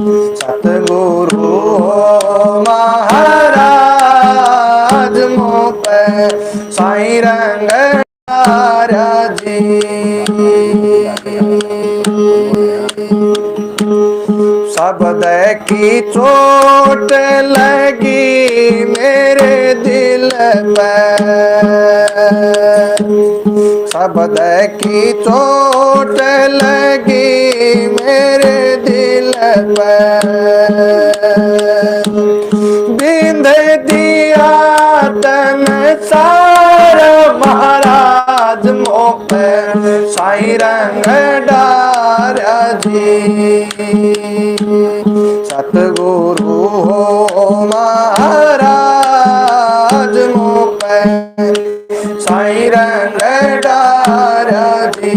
सतगुरु महाराज मोह पे साईं रंग डारा जी। शब्द की चोट लगी मेरे दिल पे, शब्द की चोट लगी मेरे दिल पे, बिंध दिया तन सारा महाराज मोह पे साईं रंग डारा जी। सतगुरु महाराज मोह पे साईं रंग डारा जी।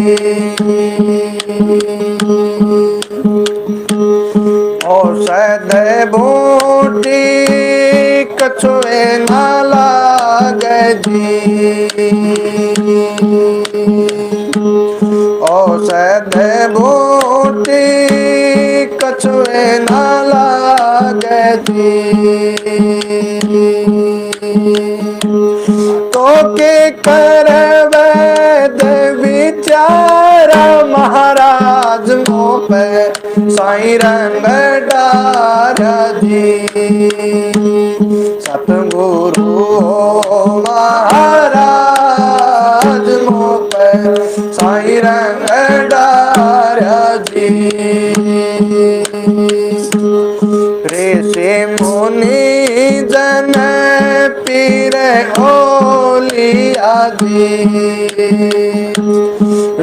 औषध बूटी कछुए न लागे जी, औषध बूटी कछुए न लागे जी। तो के कर वैद विचारा महाराज मोह पे साईं रंग डारा जी। सतगुरु महाराज मोह पे साईं रंग डारा जी। ऋषि मुनि जन पीर ओलिया जी,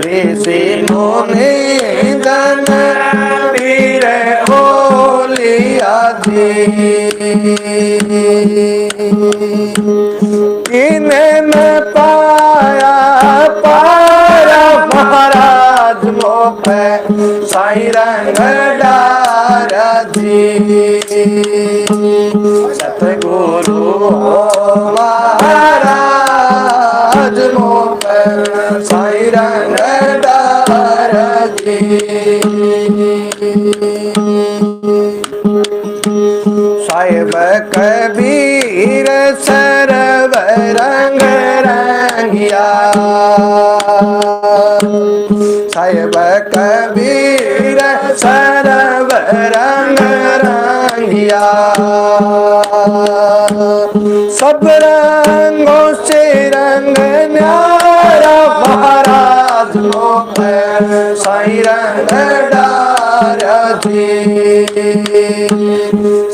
ऋषि मुनि जन पीर ओलिया जी। इन्हें न पाया पारा महाराज मोह पे साईं रंग डारा जी। सतगुरु महाराज मोह पे साईं रंग डारा जी। साहिब कबीर सरव रंग रंगिया, साहिब कबीर सरव रंग रंगिया। सब रंगों से रंग न्यारा महाराज मोह पे साईं रंग डारा जी।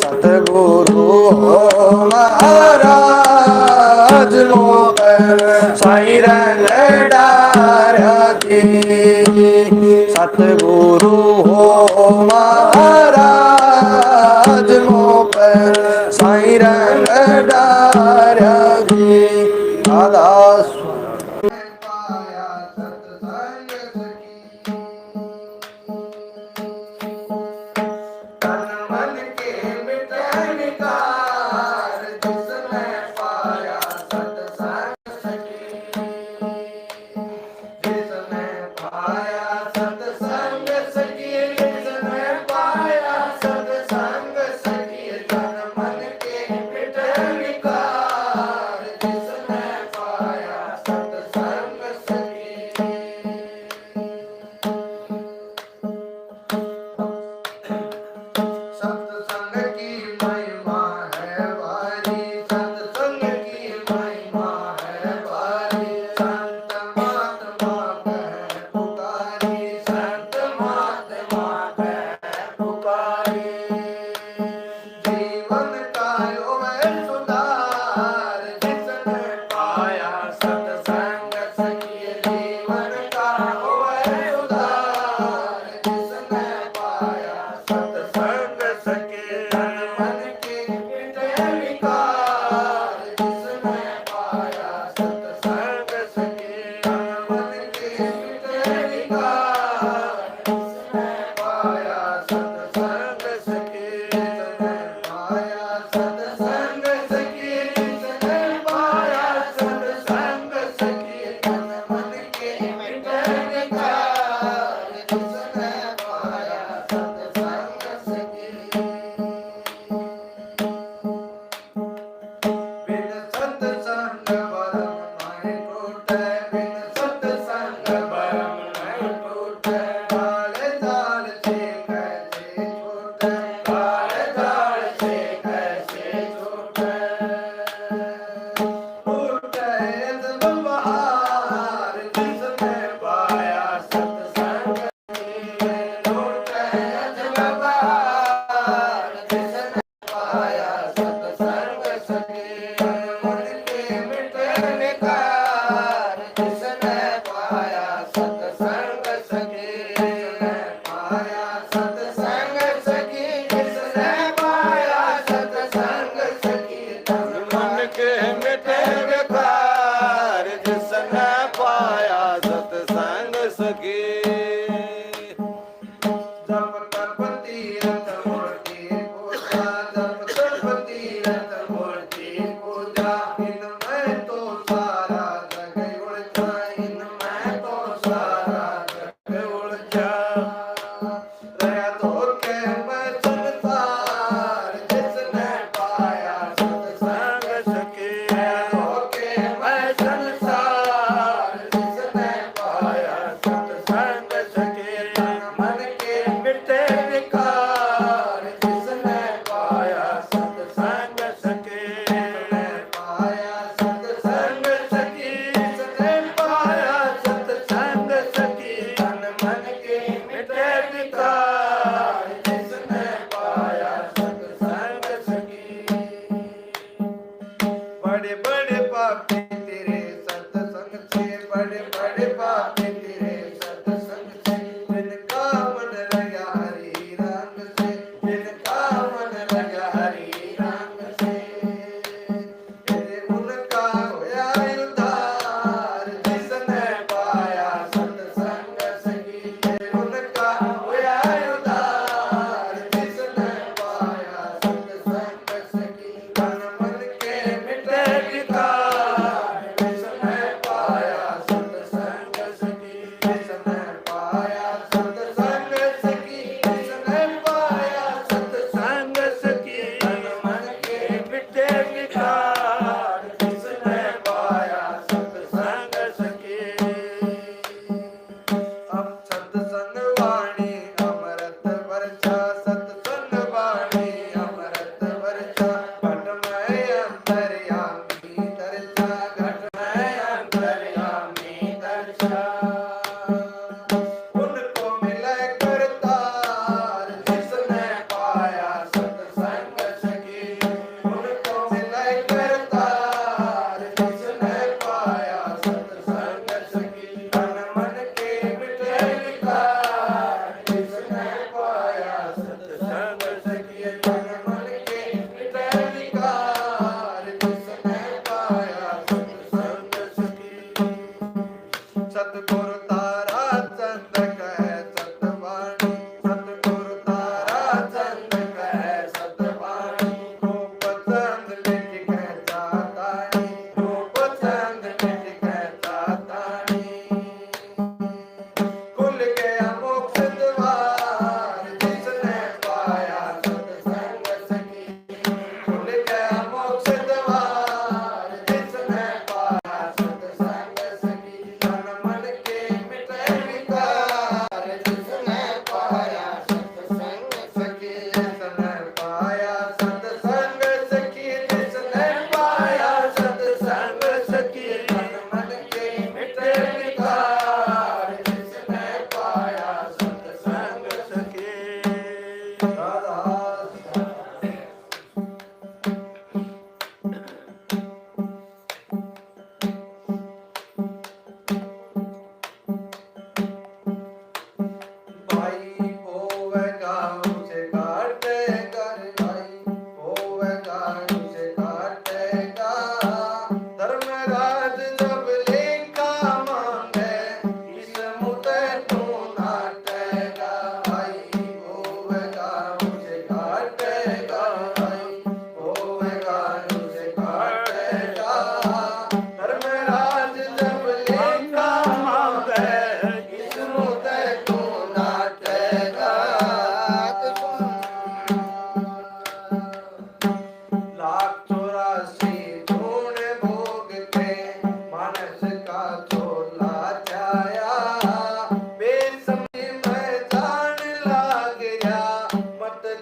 सतगुरु महाराज मोह पे साईं रंग डारा जी। सतगुरु महाराज मोह पे साईं रंग डारा जी। दास काल काल से कैसे छूटे बहार जिसने पाया सत्संग बहार जिसने पाया सत्संग सखी उनके मिटने का जिसने पाया सत्संग सखी पाया सत्संग सखी जिसने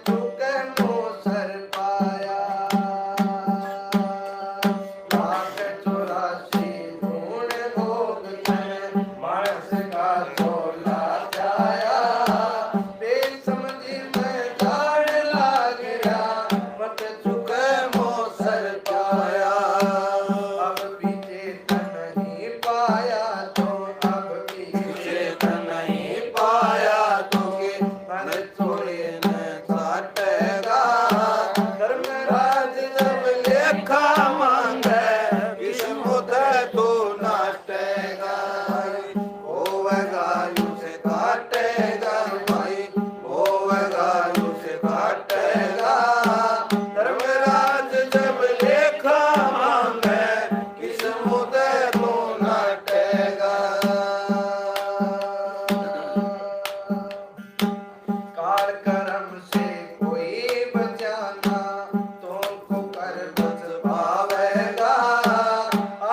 चुके मोसर पाया लाख 84 गुण भोग में मानस का चोला जाया बेसमझी में झाड़ लाग गया मत चुके मोसर पाया अब पीछे नहीं पाया तो अब पीछे नहीं पाया तो के मन छोड़े न काटेगा धर्मराज जब लेखा मांगे किस्मत तो नाटेगा होवेगा उसे काटेगा भाई होवेगा उसे काटेगा धर्मराज जब लेखा मांगे किस्मत तो नाटेगा काल कर्म से कोई बचाना तुमको कर बच पावेगा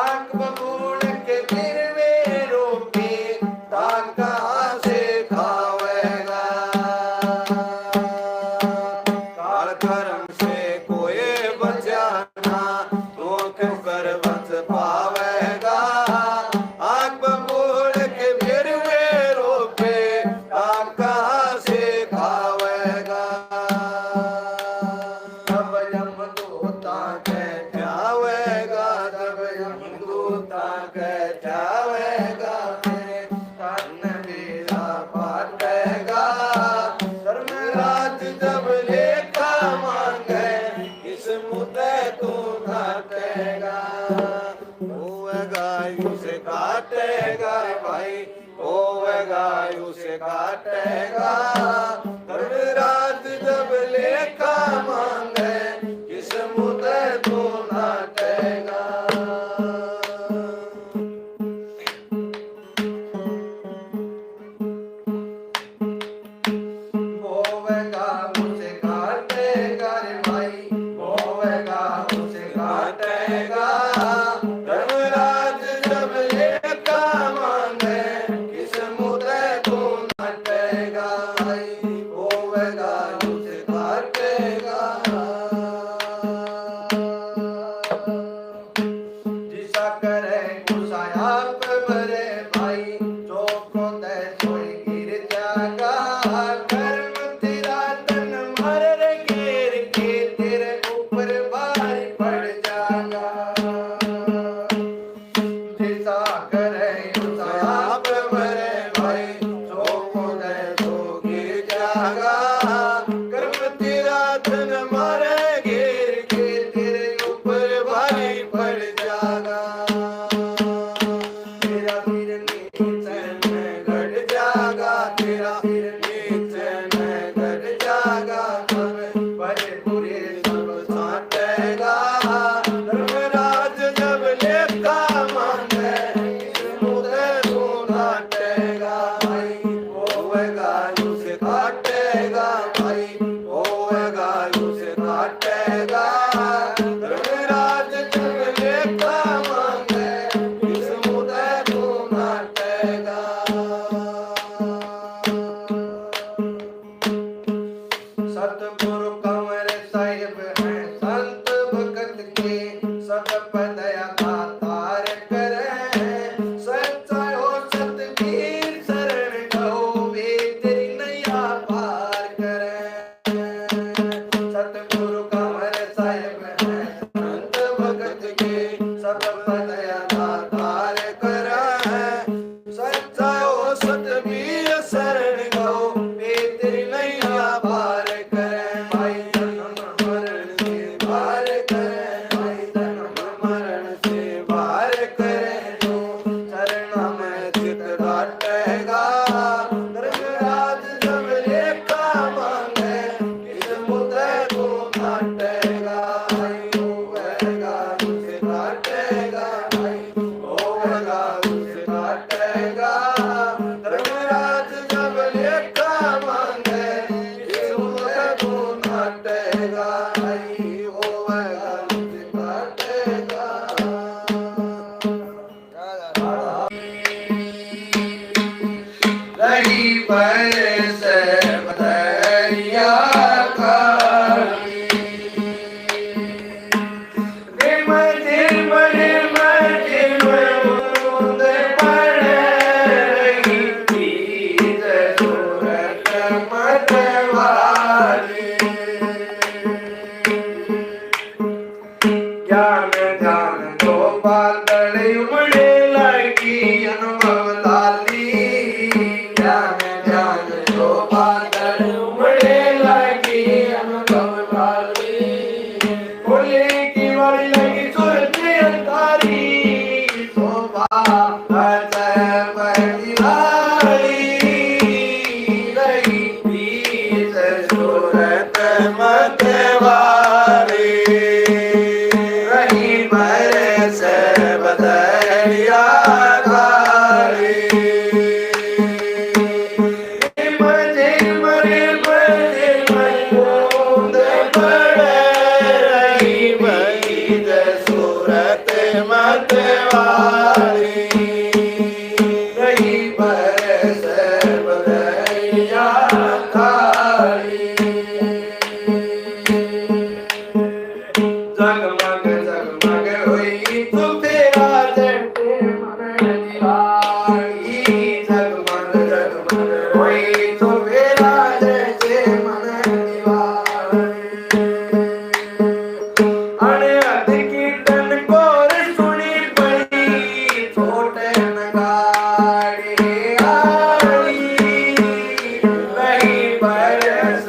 आंख बबूल के फिर वे रोके दान कहाँ से खावेगा काल कर्म से कोई बचाना तुमको कर बच पावेगा आंख बबूल के फिर वे रोके दान कहाँ से खावेगा तब यमदूता के जावेगा तब यमदूता के जावेगा मेरे तन मेरा बाटेगा धर्मराज जब लेखा मांगे किस्मत तू काटेगा होवेगा उसे काटेगा भाई होवेगा उसे काटेगा धर्मराज जब लेखा मांगे किस्मत तू नाटेगा होवेगा उसे काटेगा रे भाई होवेगा उसे काटेगा धर्मराज जब लेखा मांगे किस्मत तू नाटेगा भाई होवेगा उसे काटेगा जिसा करे गुस्सा आप भरे भाई चौको दे सोई गिर जागा कर्म तेरा तन मर गिर के तेरे ऊपर भारी पड़ जागा जिसा करे गुस्सा आप भरे भाई चौको दे सो गिर जागा कर्म तेरा तन मर गिर के तेरे ऊपर भारी पड़ जागा तेरा फिर नीचे में घट जागा तेरा फिर नीचे में घट जागा बड़े बुरे सब साटेगा धर्मराज जब लेखा मांगे किस्मत तू नाटेगा भाई होवेगा उसे काटेगा भाई होवेगा उसे काटेगा धर्मराज जब लेखा मांगे किस्मत तू नाटेगा सतगुरु कंवर साहिब हैं संत भगत के सत दया का तार करे सच्चा हो सतबीर शरण गहो वे तेरी नैया पार करे सतगुरु कंवर साहिब हैं संत भगत के सत दया का तार करे सच्चा हो सतबीर शरण गहो वे तेरी नैया पार करे भाई जन्म मरण से पार करे भाई जन्म मरण से पार करे जो शरण में चित डाटेगा धर्मराज जब लेखा मांगे किस्मत तू नाटेगा भाई होवेगा उसे काटेगा भाई होवेगा उसे काटेगा धर्मराज जब लेखा मांगे किस्मत तू नाटेगा भाई होवेगा उसे काटेगा रही पर से बदरिया का मतवारी रही बरस बदरिया काली मजे मरे मजे बूंद पड़े रही बईद सूरत मतवारी रही बरस बदरिया काली जगमग जगमग हुई तू तेरा जटे मन दिवाली जगमग जगमग हुई तू तेरा जटे मन दिवाली अनहद कीर्तन कोर सुनी पड़ी छोटे नगाड़े आली रही बरस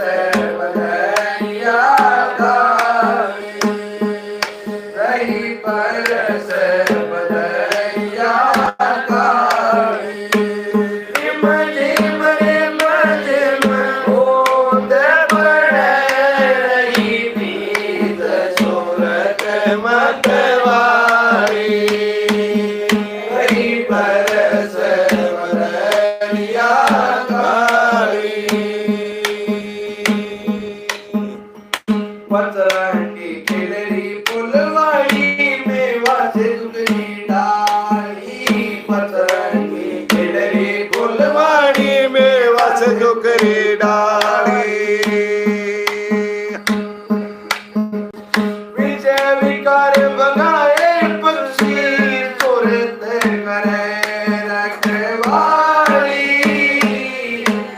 बदरिया काली रही बरस बदरिया काली मजे मरे मजे बूंद पड़े रही बीत सूरत मतवारी रही बरस बदरिया काली पतरंगी खिलरी फुलवाड़ी में वासे दुगनी डाली पतरंगी खिलरी फुलवाड़ी में वासे दुगनी डाली विजय विकार बगाए पक्षी सुरत करे रखवाली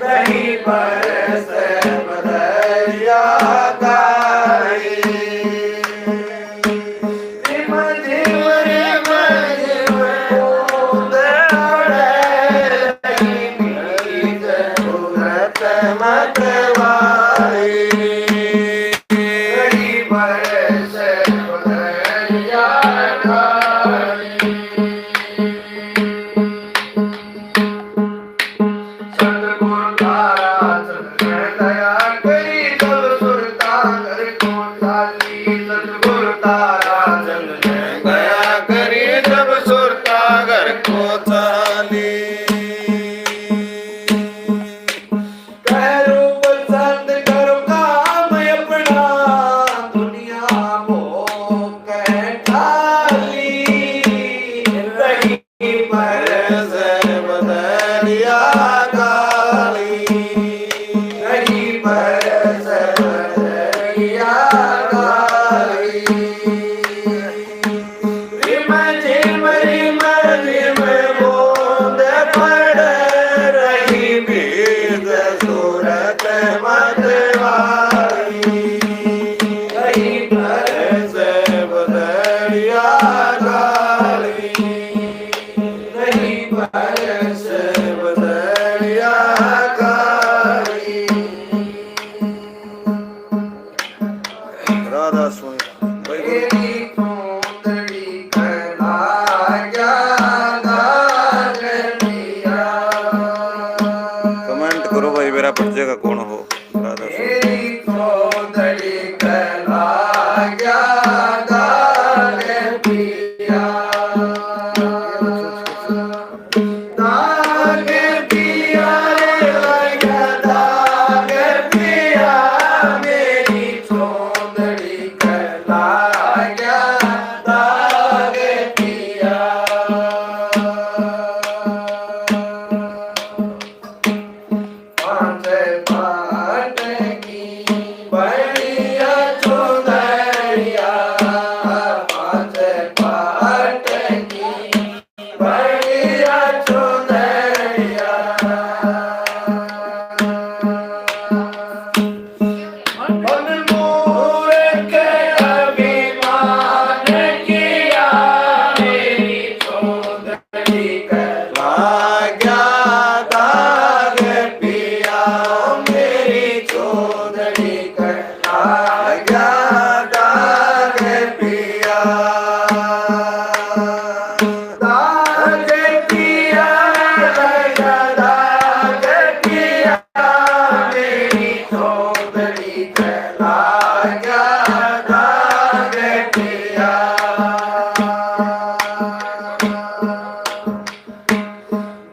रही बरस बदरिया काली मजे मरे मजे बूंद पड़े रही बीत सूरत मतवारी रही बरस बदरिया काली सतगुरु तारा चंद्र दया करी सब सुरता कर को चाली सतगुरु तारा चंद्र दया करी सब सुरता कर को चाली करो पसंद करो काम अपना दुनिया भोग ठाली रही बरस बदरिया काली रही बरस बदरिया काली मजे मरे मजे बूंद पड़े रही बीत सूरत मतवारी रही बरस बदरिया काली रही बरस बदरिया काली राधा स्वामी तेरी कुंदड़ी कला कमेंट करो भाई मेरा पड़ेगा कौन हो राधा तेरी कुंदड़ी कला पिया दाग पिया रे लगा दाग पिया मेरी चौंदड़ी कर गया दाग पिया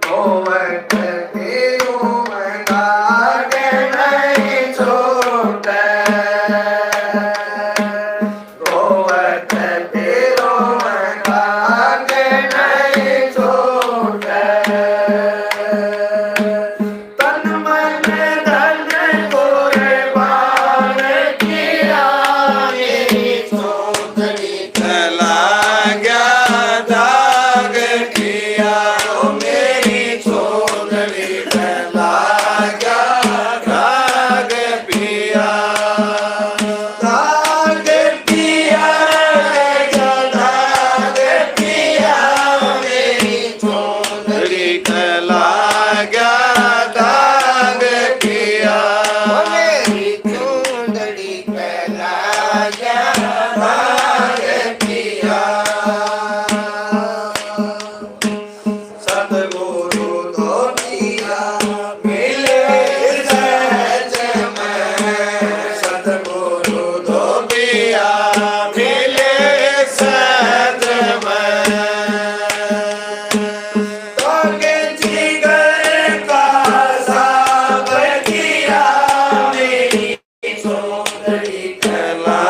गोवट पीरूं मैं दाग नहीं छूटे गोवट पीरूं मैं दाग नहीं छूटे तन मन धन कुर्बान किया मेरी चौधरी चला गया दाग किया मेरी चौधरी चला गया दाग पिया दाग पिया दाग पिया मेरी चौधरी चला गया दाग पिया मेरी चौधरी चला गया दाग पिया सतगुरु तो पिया मिले सहज में सतगुरु तो पिया मिले सहज में ताके जिगर का साबर किया मेरी चौधरी चला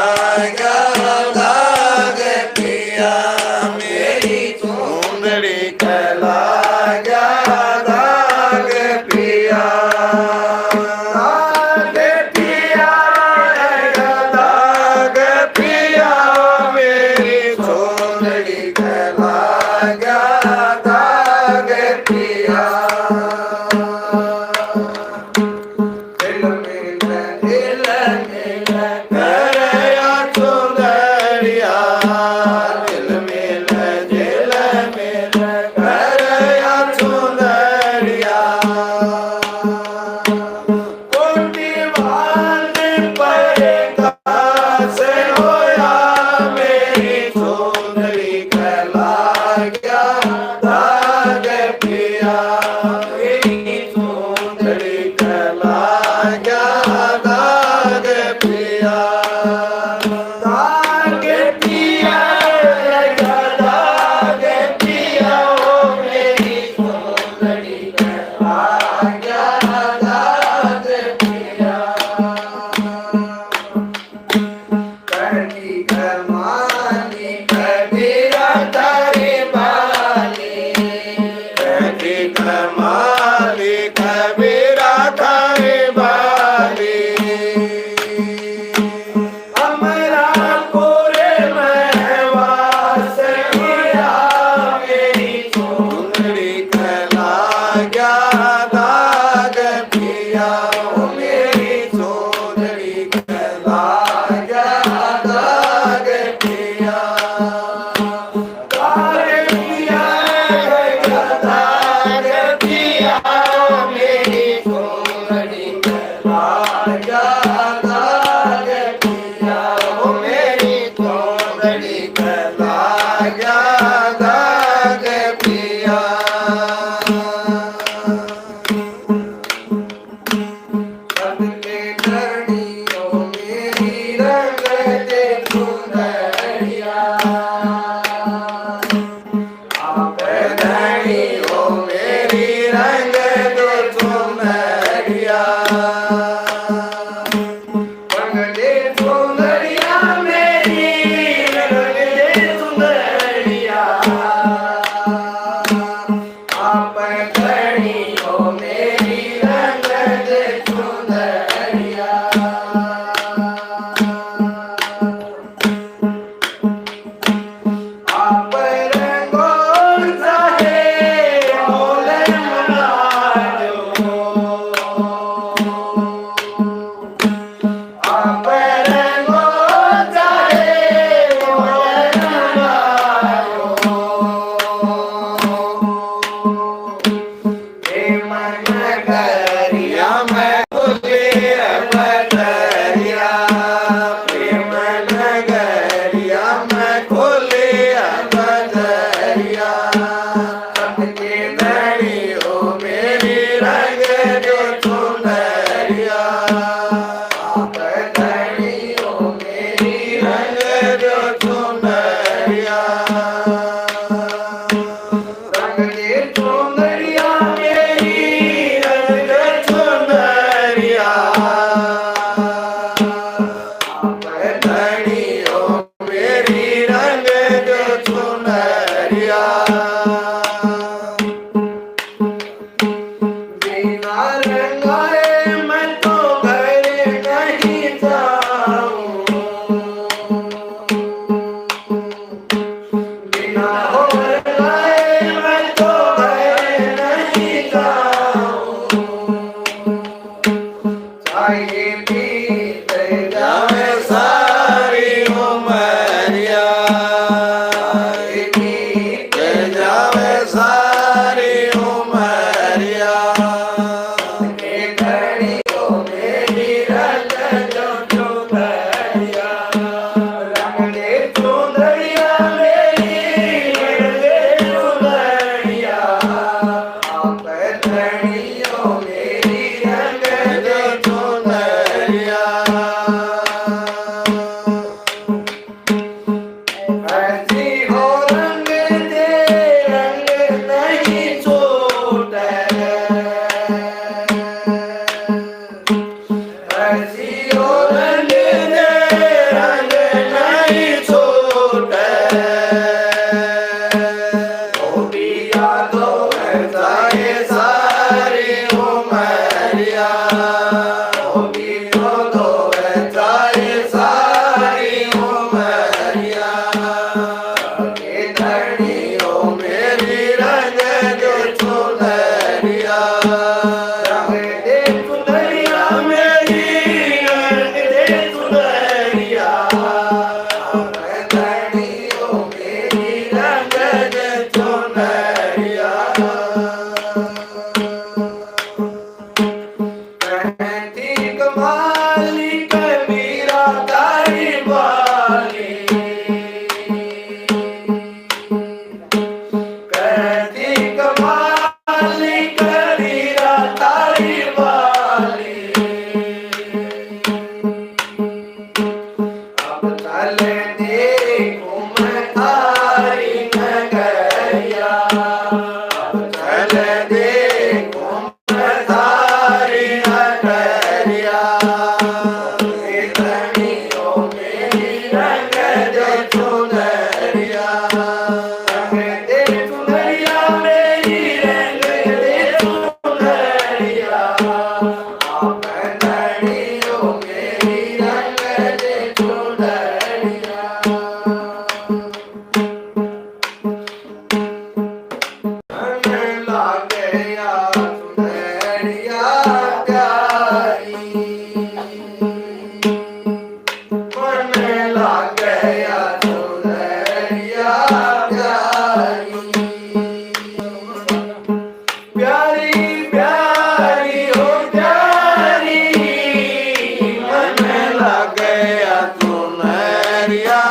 चले देखूं मैं थारी नगरिया, चले देखूं मैं थारी नगरिया। इतनियों मेरी रंग दे चुनरिया, रंग दे चुनरिया मेरी, रंग दे चुनरिया। आप धनियों मेरी रंग दे चुनरिया। मन लागे या चुनरिया प्यारी, मन लागे या चुनरिया प्यारी। प्यारी प्यारी हो प्यारी, मन लागे या चुनरिया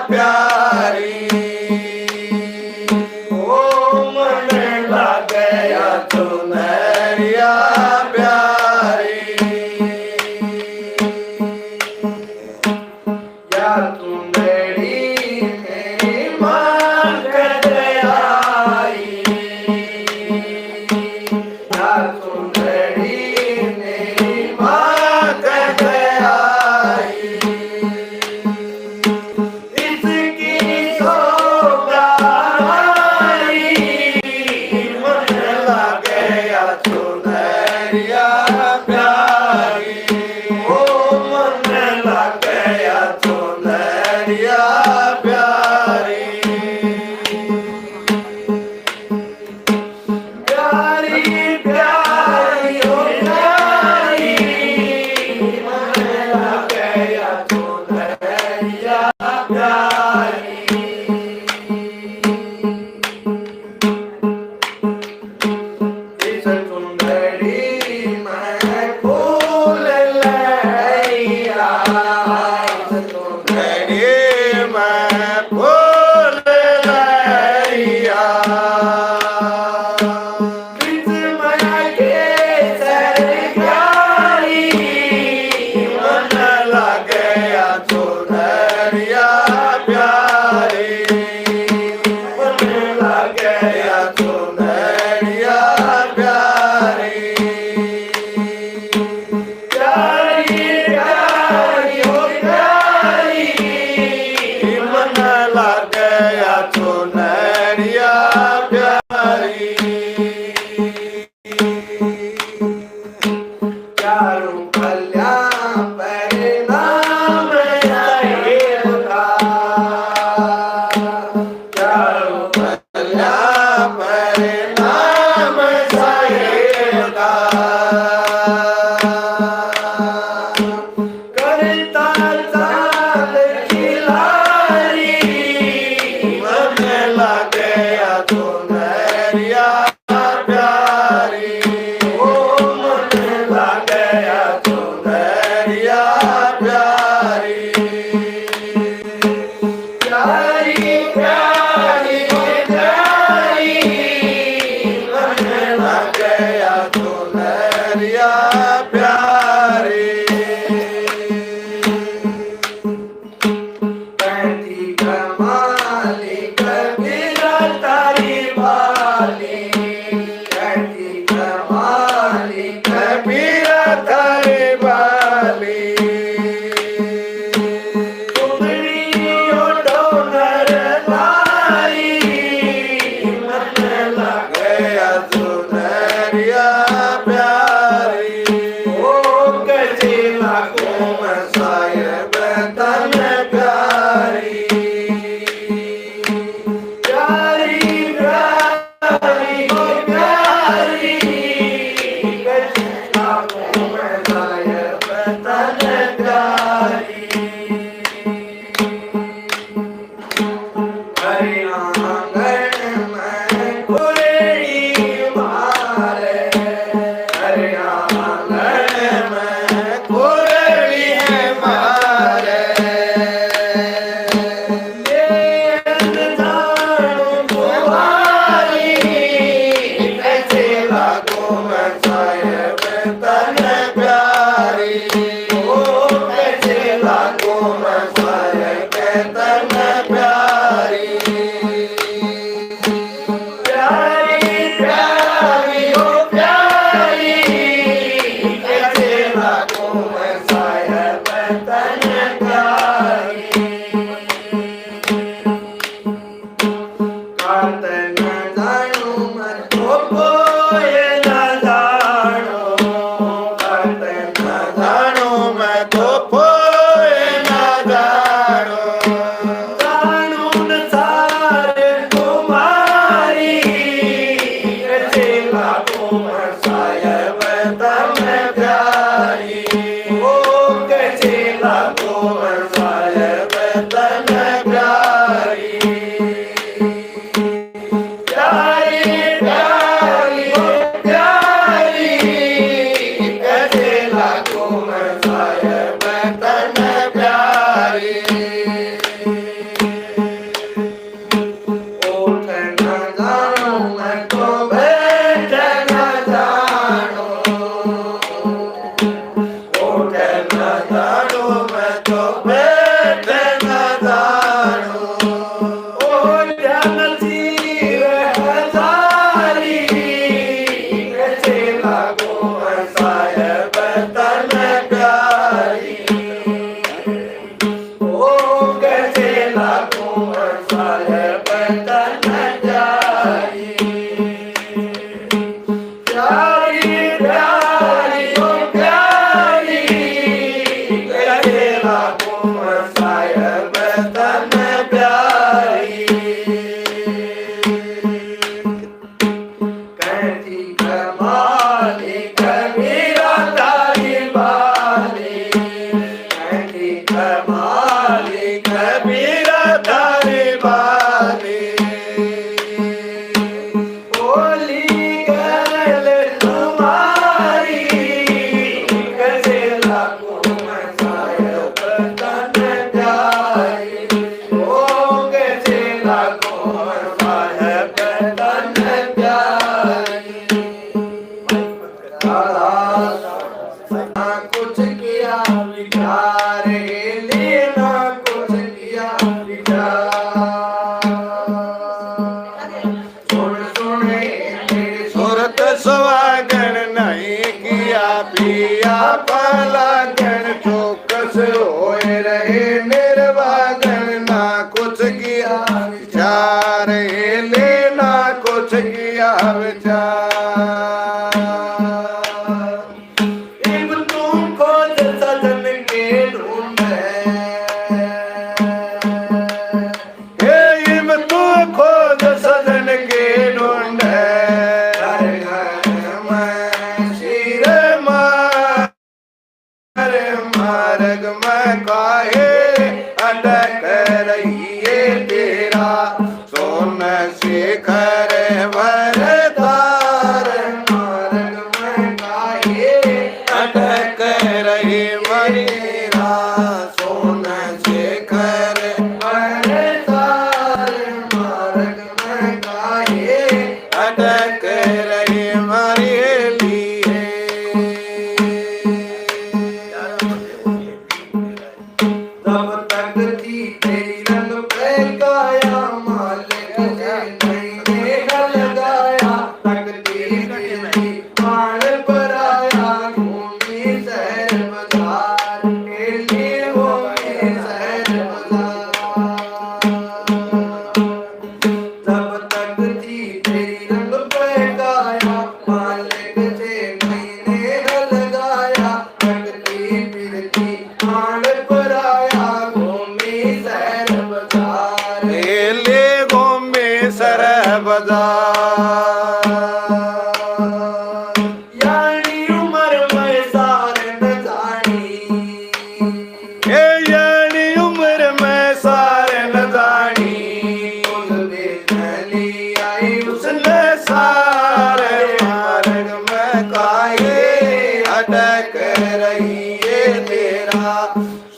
प्यारी। ओ मन लागे या चुनरिया प्यारी। या चुनरी मेरी मांग कर आई, या चुनरी मेरी मांग कर आई। इसकी शोभाई मन लागे या चुनरिया प्यारी। ओ मन लागे या चुनरिया प्यारी। प्यारी प्यारी हो प्यारी, मन लागे या चुनरिया प्यारी। इस चुनरी में फूल लैया, इस चुनरी में फूल लैया। विस्मय के सरकारी, मन लागे या चुनरिया साहिब तन प्यारी कहती कमाली कबीरा तारी बाली कहती कमाली कबीरा तारी बाली बोली गल तुम्हारी कैसे लागू मैं साहिब तन प्यारी ओ कैसे लागू मैं साहिब तन प्यारी ना कुछ किया विचार लेना कुछ किया विचार सुन सुने सुरत सुहागन नहीं किया पिया पलागन चौकस होए रहे निर्वागन ना कुछ किया विचार लेना कुछ किया विचार इब तुमको सजन के ढूंढे हे इब तू खोज सजन के ढूंढे घर घर में शिर मार्ग में काहे अटक रही है तेरा सोन शिखर भरतार मार्ग में काहे अटक रही मरीरा सोन शिखर भरतार मार्ग में काहे अटक रही मरेली तब तक थी तेरी रंग पे काया मालिक से नहीं लगाया तकदीर की पार पर आया घूमी शहर बाजार खेली घूमी शहर बाजार तब तक थी तेरी रंग पे काया मालिक से नहीं लगाया तकदीर की पार पर आया घूमी शहर बाजार ले गोमे सर बाजार यानी उमर में सारे न जानी हे यानी उम्र में सारे न जानी उस बेचैनी आई उसने सारे मार्ग में काहे अटक रही है तेरा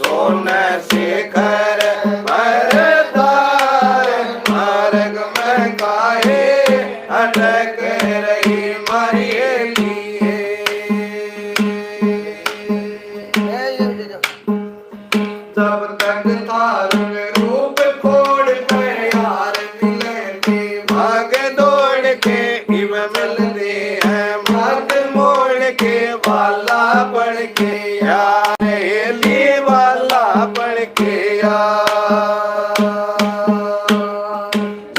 सोन शिखर भरतार मार्ग में काहे अटक रही मरियली जब तक तारंग रूप खोड़ कर यार मिले थे भाग दौड़ के इव मिलते हैं भाग मोड़ के वाला बढ़ के यार हेली वाला बढ़ के यार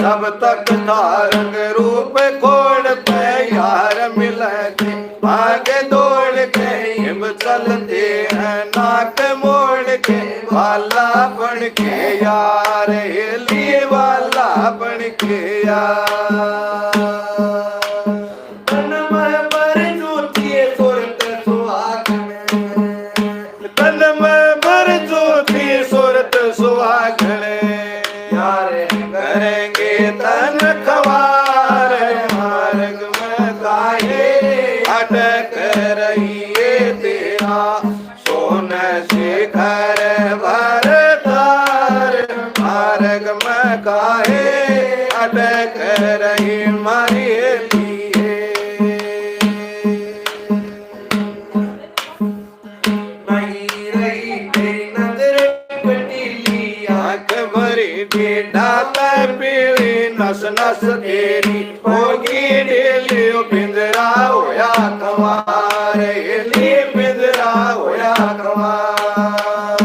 जब तक तारंग रूप खोड़ पे यार मिलते भाग दौड़ के इव चलते हैं नाक मोड़ के वाला बन के यार हेली वाला बन के यार तन में पर ज्योति सुरत सुहागन तन में भर ज्योति सुरत सुहागन यार करेंगे तन खवार मार्ग में काहे अटक रही है तेरा सोन शिखर भरतार मार्ग में काहे अटक रही मरियली नहीं रही तेरी नजर कटीली आंख भरी डेढ़ा पीली नस नस तेरी होगी डेली पिंजरा होया कमार हेली पिंजरा होया कमार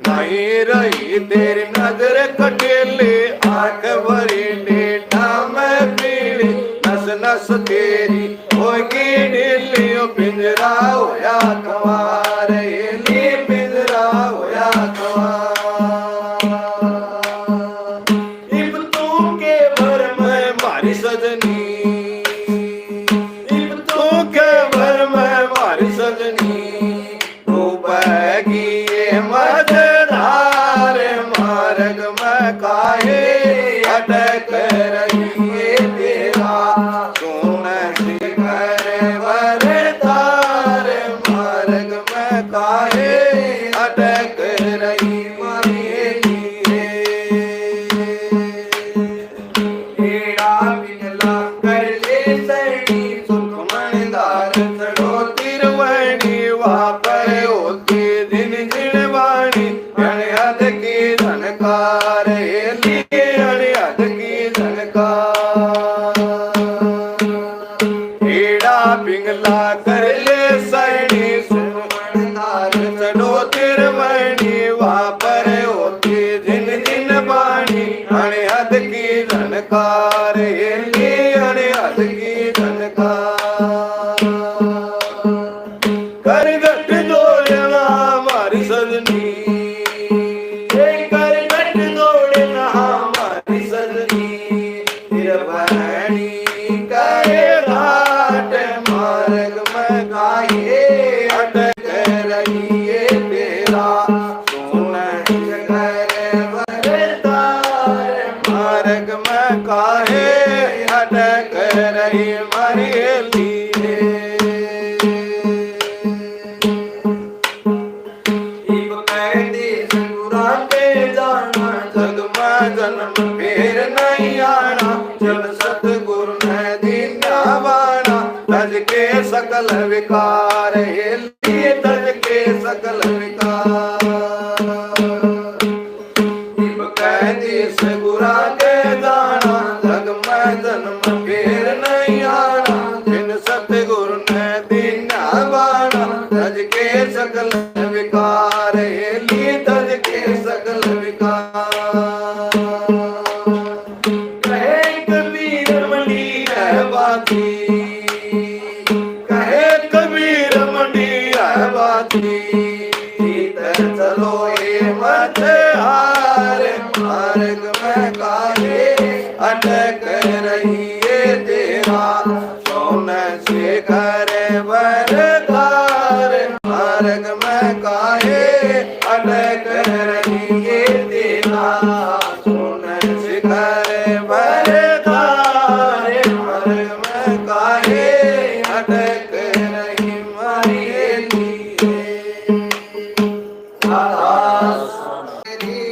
नहीं रही तेरी नजर कटेली आंख भरी डेढ़ा में पीली नस नस तेरी होगी डेली पिंजरा होया कमार हेली पिंजरा मझधार मार्ग में काहे अटक रही है तेरा सुन शिखर वरदार मार्ग में काहे अटक रही मारी हेड़ा पिघला कर ले सैनी सुखमणदार चढ़ो तिरवणी वापर होती दिन दिन वाणी अणहद की धनकार लिए अणहद की धनकार हेड़ा पिंगला कर ले सैनी सुखमणदार चढ़ो तिरवणी वापर होती दिन दिन वाणी अणहद की धनकार लिए अणहद की धनकार कर गट दौड़ना हमारी सजनी कर गट दौड़ना हमारी सजनी तेरा बहनी करे घाट मार्ग में गाये अटक रही है तेरा सुन शिखर वरदार मार्ग में काहे अटक रही मारी लिए जग में जन्म फिर नहीं आना जब सतगुरु ने दीना बाना तज के सकल विकार लिए तज के सकल विकार गुरा के दाना जग में जन्म फिर नहीं आना जिन सतगुरु ने दीना बाना तज के सकल विकार लिए तज के सकल विकार कहे कबीर मंडी है बाती कहे कबीर मंडी है बाती इधर चलो ये मत हार मार्ग में काहे अटक रही है तेरा सोन शिखर वरदार मार्ग में काहे अटक रही है तेरा सोन शिखर वरदार मार्ग में काहे अटक रही मारी तेरी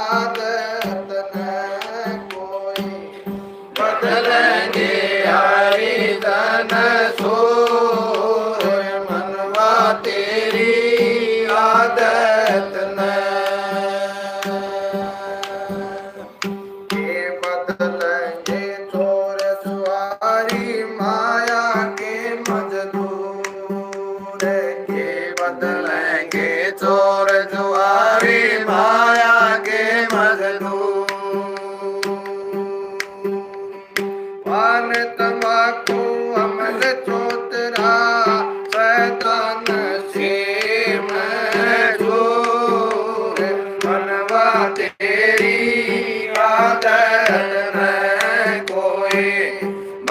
आदत न कोई बदलेंगे हरि धन सोर मनवा तेरी आदत न ये बदलेंगे चोर सुहारी माया के मजदूर के बदलेंगे चोर जुआरी माया के मजदूर पान तंबाकू अमल चौतरा शैतान से मजबूर मनवा तेरी आदत न कोई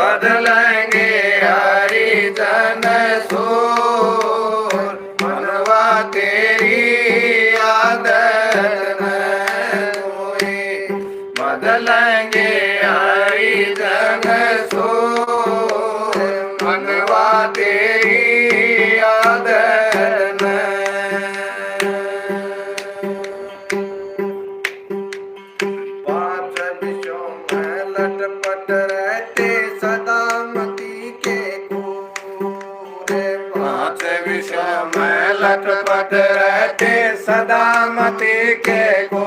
बदलेंगे हरि जन सोर मनवा तेरी आदत न कोई बदलेंगे हरि जन सोर मनवा तेरी आदत न पांच विषयों में लटपट रहते सदा मती के पूरे पांच विषयों में लटपट रहते सदा मती के को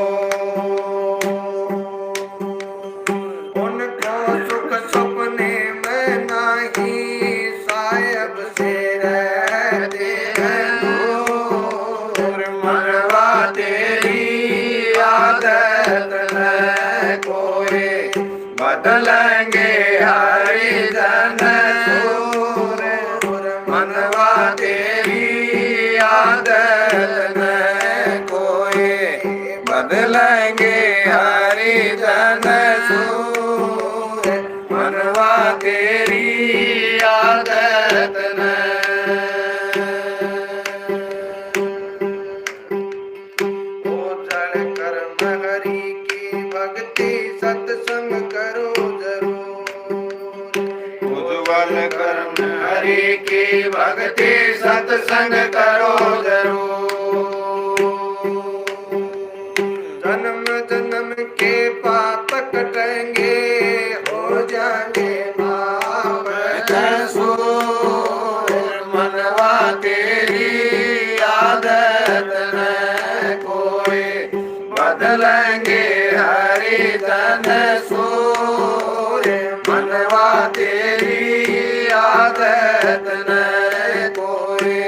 उनको सुख सपने में नहीं साहिब से रहते हैं दूर मनवा तेरी आदत न कोई बदलेंगे हरि जन सूर मनवा तेरी आदत न कोई बदलेंगे हरि जन सूर मनवा तेरी आदत न हरि की भक्ति सत्संग करो जरूर। जन्म जन्म के पाप कटेंगे, हो जाएंगे माफ सूर। मनवा तेरी आदत न कोई बदलेंगे हरि तन सूर। मनवा तेरी आदत न कोई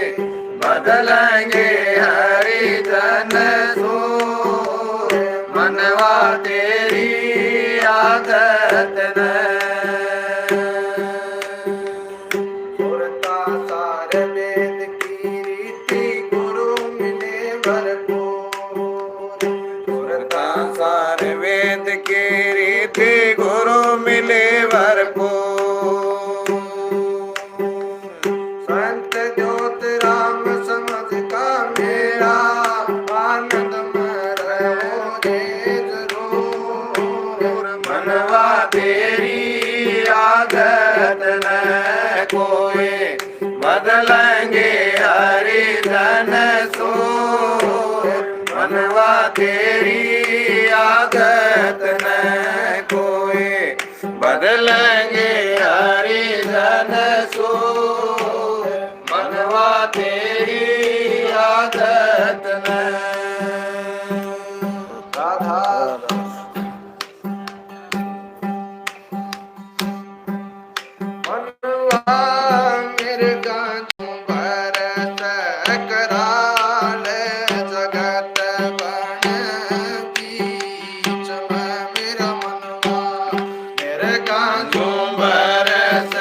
बदलेंगे हरि तन सूर। मनवा तेरी आदत न सुरता सार वेद की रीति गुरु मिले भरपूर। सुरता सार वेद की रीति गुरु मिले भरपूर। संत ज्योत राम समझ का मेरा, आनंद में रहो जे जरूर। मनवा तेरी आदत न कोई बदलेंगे हरि धन सूर। मनवा तेरी आदत न कोई बदलेंगे हरि धन सूर। मनवा तेरी आदत न राधा मनवा मेरे गाँव भरत कराल, जगत बन बीच में मेरा मनवा। मेरे गाँव बरस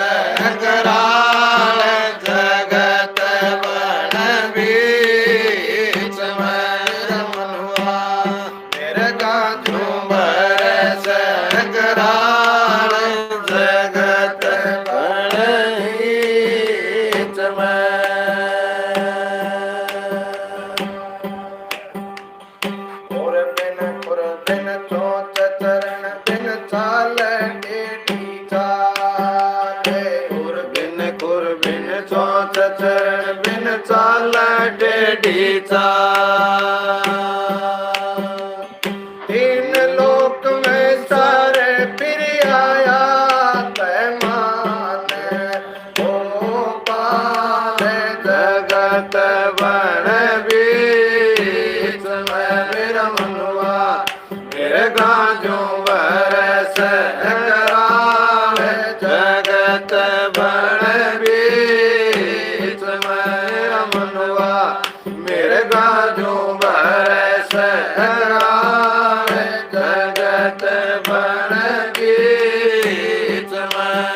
कराल, जगत बन बीच में मनवा। मेरे गाँव बरस कराल, जगत बन बीच में। बिन चोच चरण बिन चाल टेढ़ी चाल। बिन चोच चरण बिन चाल टेढ़ी चाल। तीन लोक में सारे फिर आया, तय मान हो पाल। जगत बन बीच में मेरा मनवा। मेरे गाँजों बरस कराल, जगत बन बीच में मेरा मनवा। मेरे गाँजों बरस कराल, जगत बन बीच में।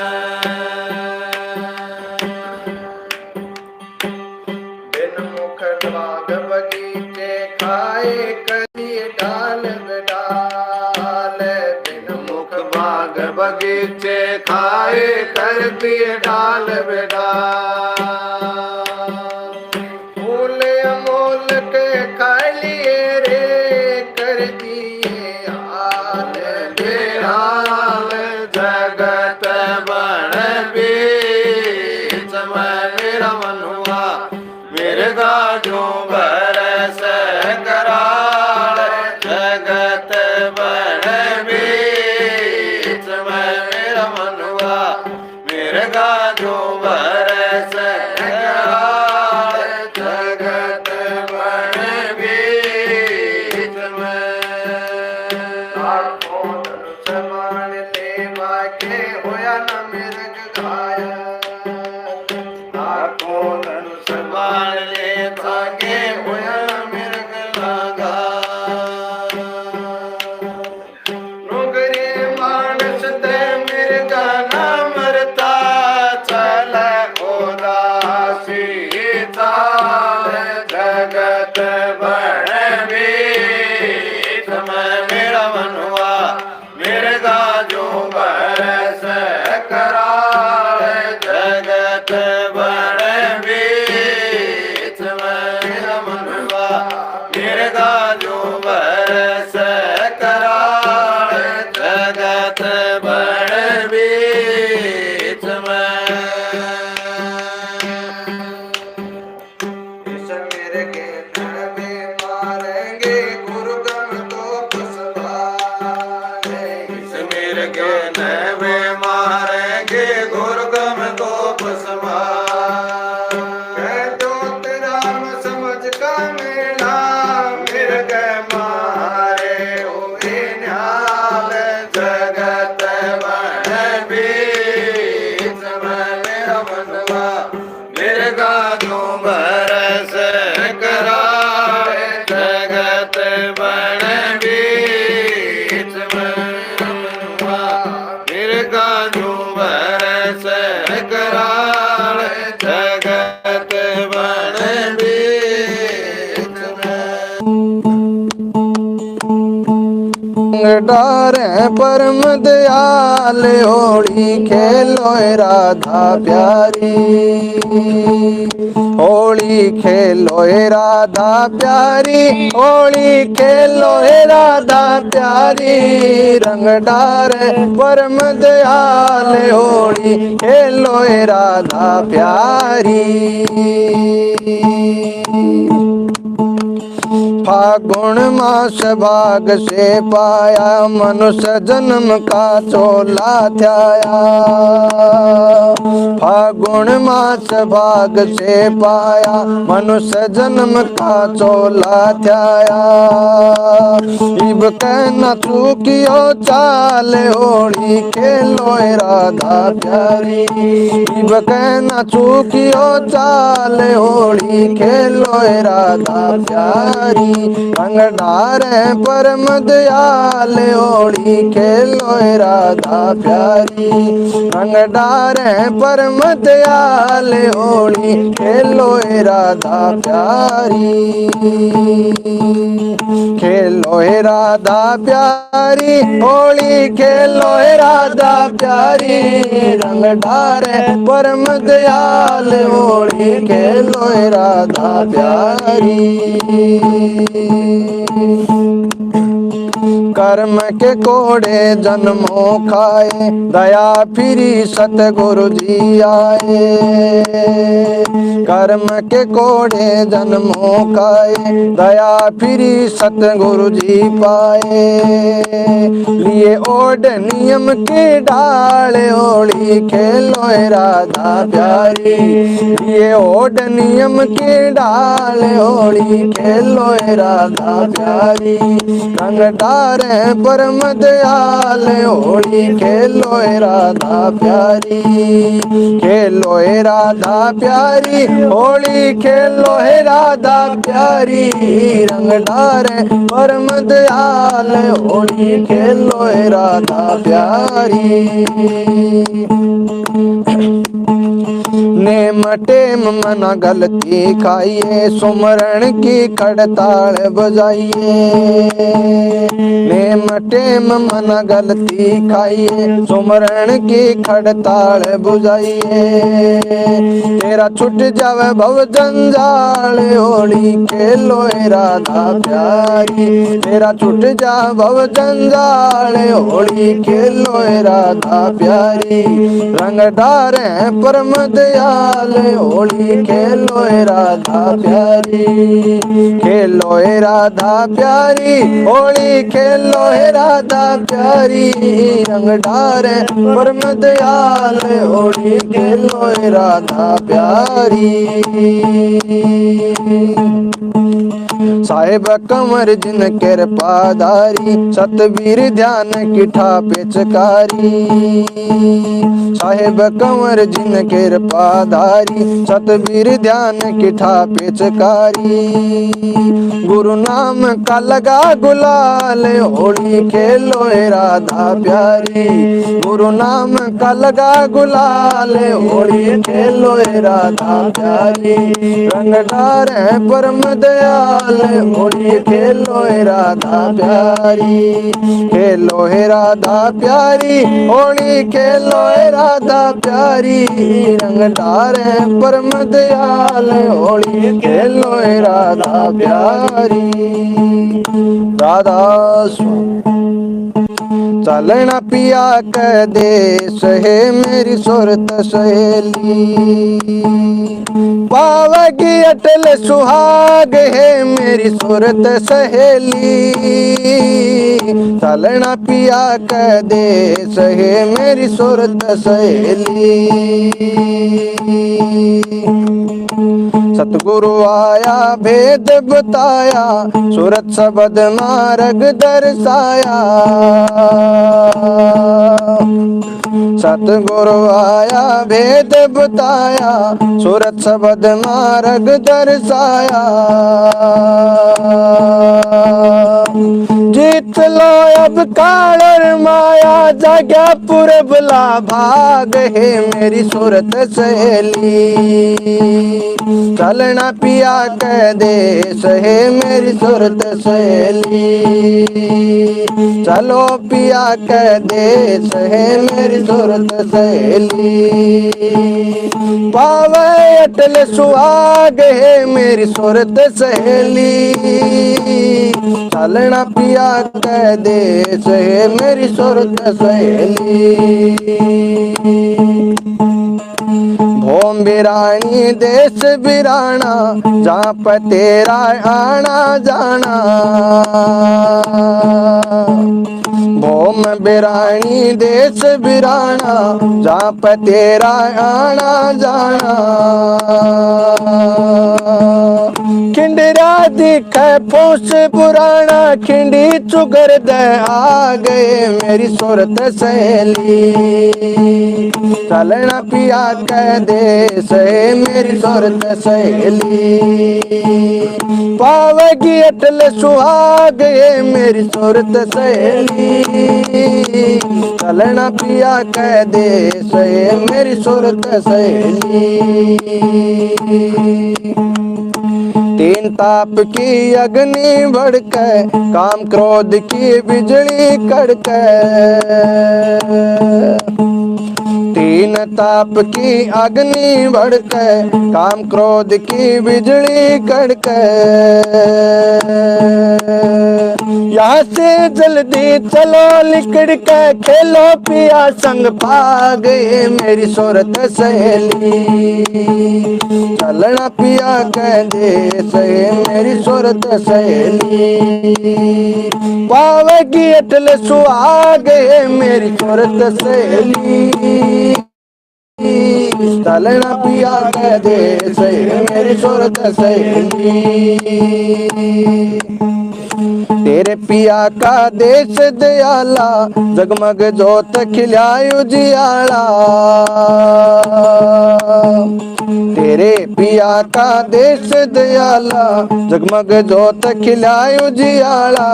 बिन मुख बाग बगीचे खाए कलिए डाल बेडाल। बिन मुख बाग बगीचे खाए कर दिए डाल बेडाल। फूल अमोल के खा लिए रे, कर दिए हाल बेहाल। जगत बन बीच में मेरा मनवा। मेरे गाँजों बरस कराल, जगत बन बीच में मेरा मनवा। मेरे गाँजों बरस कराल, जगत बन बीच में। आँखों धनुष बाण लेवा के होया न मृग घायल। आँखों धनुष बाण ले ताके होया मृग लागा। नौकरी मानस ते मृगा न मरता चल उदासी चाल। जगत बन बीच में मेरा मनवा। मेरे गाँजों बरस कराल, जगत बन बीच में मेरा मनवा। मेरे गाँजों बरस कराल, जगत बन बीच में। रंग डारे परम दयाल होली खेलो राधा प्यारी होली खेलो राधा प्यारी होली खेलो राधा प्यारी रंग डारे परम दयाल होली खेलो राधा प्यारी फागुन मास भाग से पाया मनुष्य जन्म का चोला थ्याया फागुन मास भाग से पाया मनुष्य जन्म का चोला थ्याया इब कहना चूकियो चाल होली खेलो राधा प्यारी इब कहना चूकियो चाल होली खेलो राधा प्यारी रंग डारे परम दयाल होली खेलो राधा प्यारी रंग डारे परम दयाल होली खेलो राधा प्यारी खेलो राधा प्यारी होली खेलो राधा प्यारी रंग डारे परम दयाल होली खेलो राधा प्यारी कर्म के कोड़े जन्मों खाए दया फिरी सतगुरु जी आए कर्म के कोड़े जन्मों खाए दया फिरी सतगुरु जी पाए लिए ओड नियम के डाल होली खेलो राधा प्यारी लिए ओड नियम के डाल होली खेलो राधा प्यारी रंग डारे परम दयाल होली खेलो राधा प्यारी खेलो राधा प्यारी होली खेलो राधा प्यारी रंग डारे परम दयाल होली खेलो राधा प्यारी नेम टेम मना गलती खाइए सुमरण की खड़ताल बजाइए नेम टेम मना गलती खाइए सुमरण की खड़ताल बुझाइए तेरा छुट जावे भव जंजाल होली खेलो राधा प्यारी तेरा छुट जा भव जंजाल होली खेलो राधा प्यारी रंग डारे परम दयाल होली खेलो राधा प्यारी खेलो राधा प्यारी होली खेलो राधा प्यारी रंग डारे परम दयाल होली खेलो राधा प्यारी साहेब कमर जिन केर पादारी सतबीर ध्यान किठा पेचकारी साहेब कमर जिन केर पादारी सतबीर ध्यान किठा पेचकारी गुरु नाम का लगा गुलाल होली खेलो राधा प्यारी गुरु नाम का लगा गुलाल होली खेलो राधा प्यारी रंग डारे परम दयाल होली खेलो राधा प्यारी खेलो राधा प्यारी होली खेलो राधा प्यारी रंग डारे परम दयाल होली खेलो राधा प्यारी राधा चलना पिया के देश है मेरी सुरत सहेली पावगी अटल सुहाग है मेरी सुरत सहेली चलना पिया के देश है मेरी सुरत सहेली सतगुरु आया भेद बताया सूरत शब्द मार्ग दर्शाया सतगुरु आया भेद बताया सूरत शब्द मार्ग दर्शाया जीत लो अब काल और माया जाग्या पूरबला भाग है मेरी सूरत सहेली। चलना पिया के देश है मेरी सूरत सहेली। चलो पिया के देश है मेरी सूरत सहेली। पावे अटल सुहाग है मेरी सूरत सहेली। चलना पिया के देश है मेरी सूरत सहेली। भोम बिरानी देश बिराना जहाँ पर तेरा आना जाना। भोम बिरानी देश बिराना जहाँ पर तेरा आना जाना। खिंडरा दिखे फूस पुराना खिंडी चुगर दे आ गए मेरी सूरत सहेली। चलना पिया के देश है मेरी सूरत सहेली। पावेगी अटल सुहाग है मेरी सूरत सहेली। चलना पिया के देश है मेरी सूरत सहेली। तीन ताप की अग्नि भड़के काम क्रोध की बिजली कड़के। तीन ताप की अग्नि भड़के काम क्रोध की बिजली कड़के। यहाँ से जल्दी चलो लिकड़ के खेलो पिया संग भाग मेरी सूरत सहेली। चलना पिया के देश है मेरी सूरत सहेली। पावेगी अटल सुहाग है मेरी सूरत सहेली। चलना पिया के देश है मेरी सूरत सहेली। तेरे पिया का देश दयाला जगमग जोत खिलायो जियाला। तेरे पिया का देश दयाला जगमग जोत खिलायो जियाला।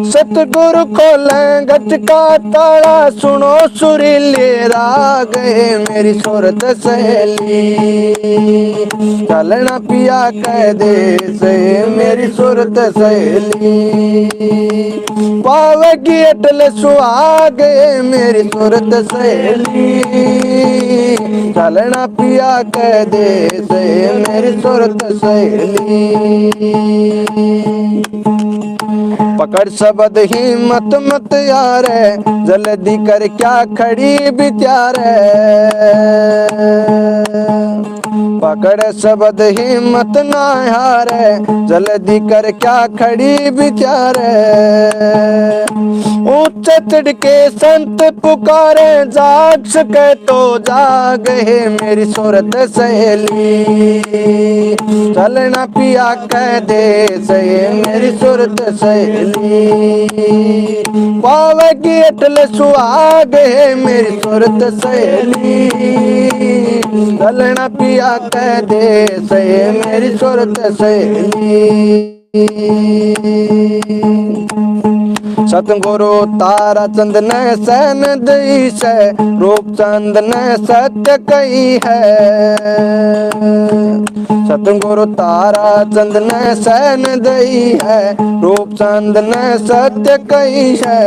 सतगुरु खोले गच का ताला सुनो सुरीले राग है मेरी सूरत सहेली। चलना पिया के देश है मेरी सूरत सहेली। पावेगी अटल सुहाग है मेरी सूरत सहेली। चलना पिया के देश है मेरी सूरत सहेली। पकड़ शब्द हिम्मत मत यारे जल्दी कर क्या खड़ी बिचारे। पकड़ शब्द हिम्मत ना हारे जल्दी कर क्या खड़ी बिचारे। ऊंच चढ़ के संत पुकारे जाग सके तो जाग है मेरी सूरत सहेली। चलना पिया के देश है मेरी सूरत सहेली। पावेगी अटल सुहाग है मेरी सूरत सहेली। चलना पिया के देश है मेरी सूरत सहेली। सतगुरु तारा चंद ने सैन दई से रूप चंद ने सत्य कही है। सतगुरु तारा चंद ने सैन दई है रूप चंद ने सत्य कही है।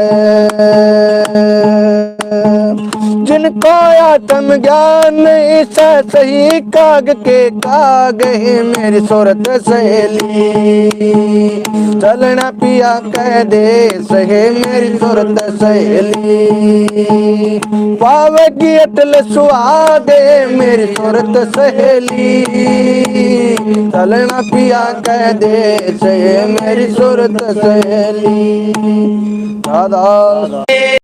जिनको आत्म ज्ञान से सही काग के काग है मेरी सूरत सहेली। चलना पिया के देश है मेरी सूरत सहेली। पावेगी अटल सुहाग है मेरी सूरत सहेली। चलना पिया के देश है मेरी सूरत सहेली। दादा